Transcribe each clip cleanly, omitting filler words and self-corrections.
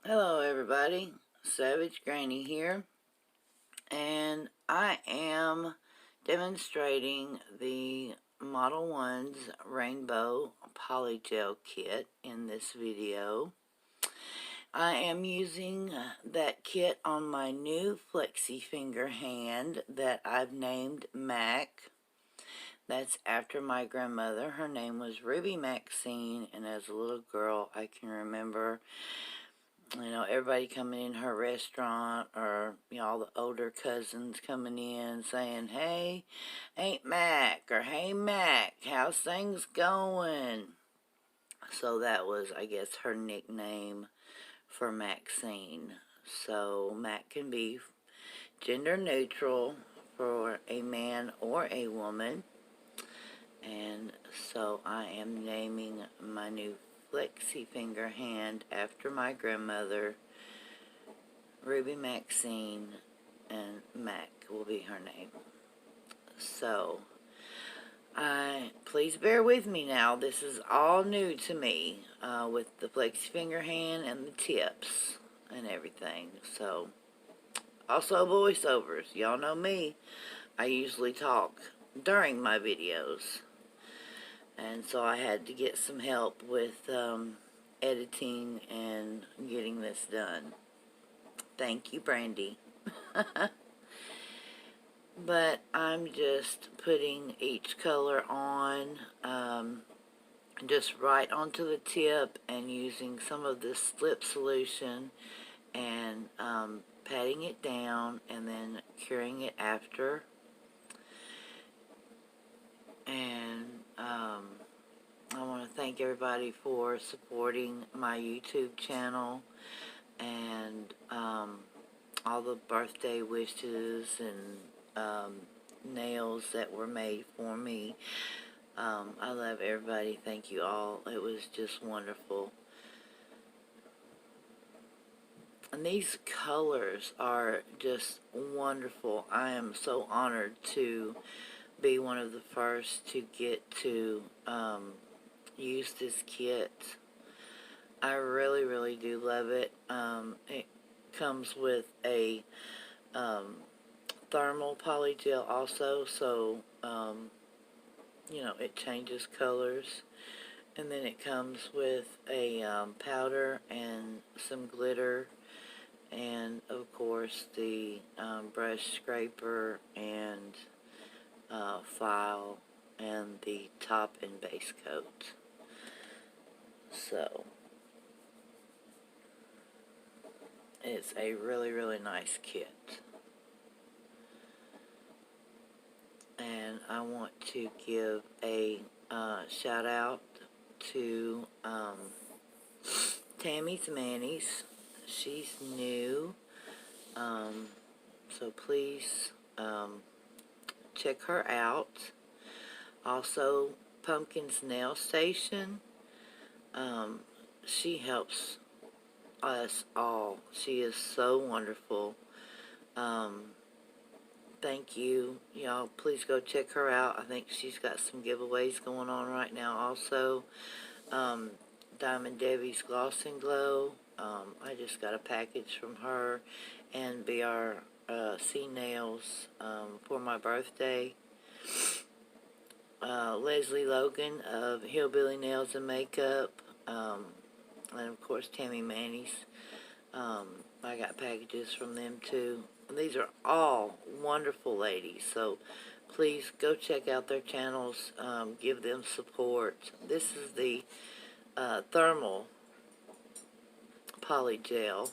Hello everybody, Savage Granny here, and I am demonstrating the Modelones Rainbow Polygel kit in this video. I am using that kit on my new flexi finger hand that I've named Mac. That's after my grandmother. Her name was Ruby Maxine, and as a little girl I can remember everybody coming in her restaurant, or, all the older cousins coming in saying, "Hey, Aunt Mac," or "Hey, Mac, how's things going?" So that was, I guess, her nickname for Maxine. So Mac can be gender neutral for a man or a woman. And so I am naming my new flexi finger hand after my grandmother, Ruby Maxine, and Mac will be her name. So please bear with me now. This is all new to me, with the flexi finger hand and the tips and everything. So also voiceovers. Y'all know me. I usually talk during my videos. And so I had to get some help with editing and getting this done. Thank you, Brandy. But I'm just putting each color on, just right onto the tip, and using some of this slip solution and patting it down and then curing it after. And I want to thank everybody for supporting my YouTube channel, and all the birthday wishes and nails that were made for me. I love everybody. Thank you all. It was just wonderful. And these colors are just wonderful. I am so honored to be one of the first to get to use this kit. I really, really do love it. It comes with a thermal polygel also, so it changes colors. And then it comes with a powder and some glitter, and of course the brush scraper and file, and the top and base coat. So it's a really, really nice kit. And I want to give a shout out to Tammy's Manny's. She's new, so please check her out. Also, Pumpkin's Nail Station. She helps us all. She is so wonderful. Thank you. Y'all, please go check her out. I think she's got some giveaways going on right now also. Diamond Debbie's Gloss and Glow. I just got a package from her, and BRC Nails for my birthday. Leslie Logan of Hillbilly Nails and Majeup, and of course Tammy Manny's. I got packages from them too. These are all wonderful ladies, so please go check out their channels, give them support. This is the thermal polygel,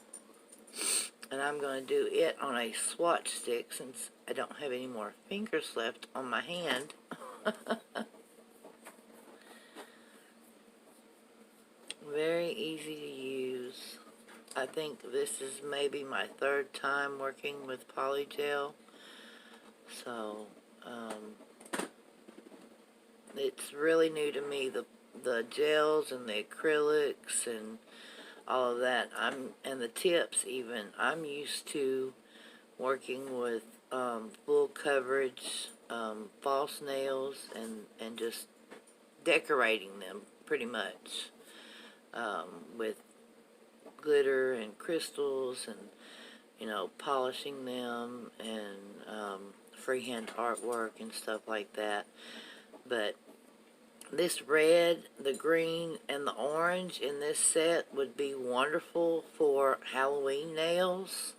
and I'm going to do it on a swatch stick since I don't have any more fingers left on my hand. Very easy to use. I think this is maybe my third time working with polygel, so it's really new to me, the gels and the acrylics and all of that. And the tips even. I'm used to working with full coverage false nails and just decorating them pretty much, with glitter and crystals and, you know, polishing them and freehand artwork and stuff like that. But this red, the green, and the orange in this set would be wonderful for Halloween nails.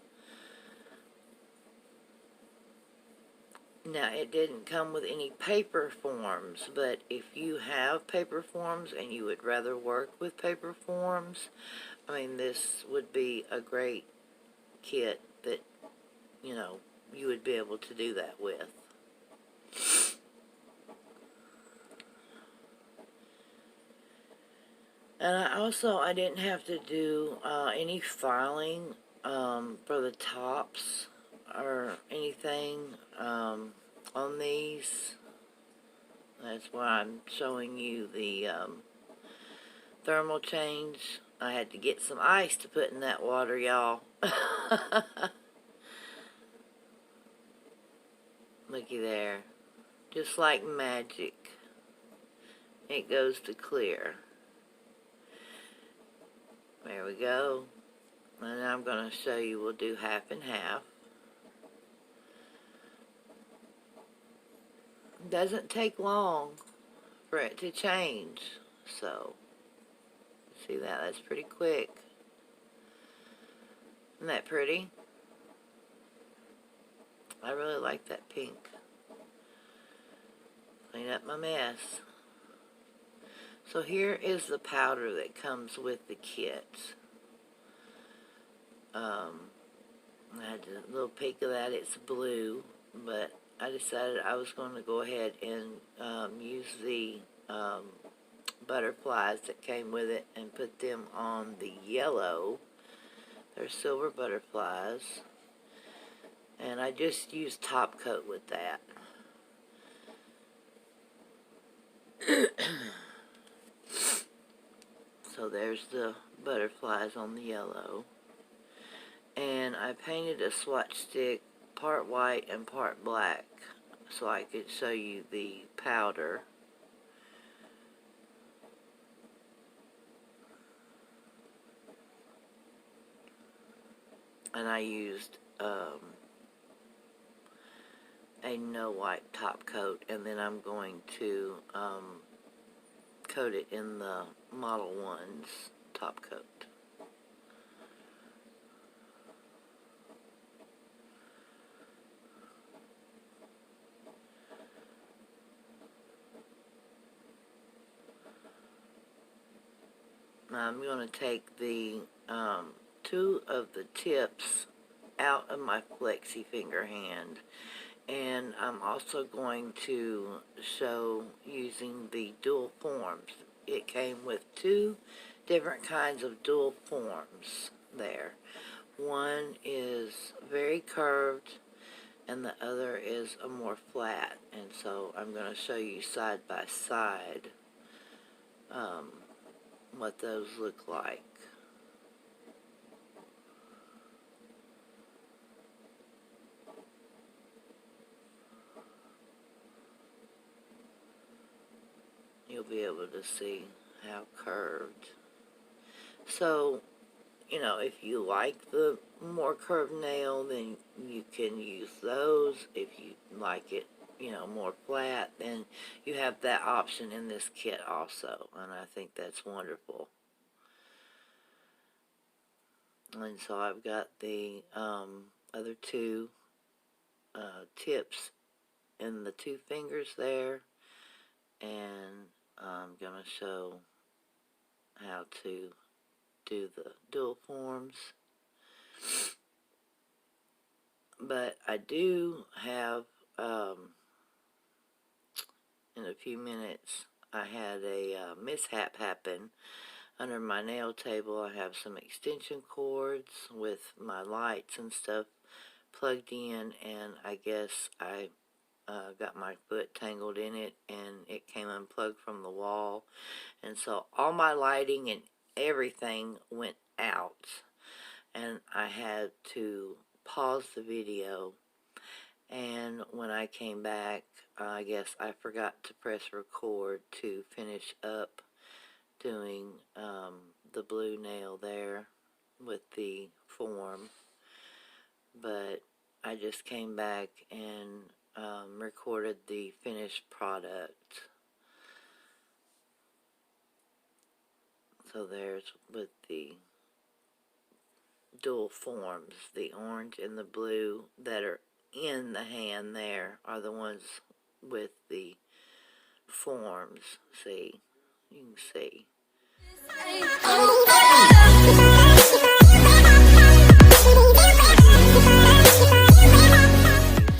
Now, it didn't come with any paper forms, but if you have paper forms and you would rather work with paper forms, I mean, this would be a great kit that, you know, you would be able to do that with. And I didn't have to do any filing for the tops or anything on these. That's why I'm showing you the thermal change. I had to get some ice to put in that water, y'all. Looky there. Just like magic. It goes to clear. There we go. And I'm going to show you, we'll do half and half. It doesn't take long for it to change. So, see that? That's pretty quick. Isn't that pretty? I really like that pink. Clean up my mess. So here is the powder that comes with the kit. I had a little peek of that. It's blue, but I decided I was going to go ahead and use the butterflies that came with it and put them on the yellow. They're silver butterflies. And I just used top coat with that. So there's the butterflies on the yellow. And I painted a swatch stick part white and part black so I could show you the powder. And I used a no white top coat, and then I'm going to coat it in the Model 1's top coat. Now I'm going to take the two of the tips out of my flexi finger hand, and I'm also going to show using the dual forms. It came with two different kinds of dual forms there. One is very curved and the other is a more flat, and so I'm going to show you side by side what those look like. You'll be able to see how curved. So, you know, if you like the more curved nail, then you can use those. If you like it, you know, more flat, then you have that option in this kit also, and I think that's wonderful. And so I've got the other two tips in the two fingers there, and I'm going to show how to do the dual forms. But I do have, in a few minutes, I had a mishap happen under my nail table. I have some extension cords with my lights and stuff plugged in, and I guess I got my foot tangled in it, and it came unplugged from the wall, and so all my lighting and everything went out, and I had to pause the video. And when I came back, I guess I forgot to press record to finish up doing the blue nail there with the form, but I just came back and recorded the finished product. So there's with the dual forms, the orange and the blue that are in the hand there are the ones with the forms. See, you can see.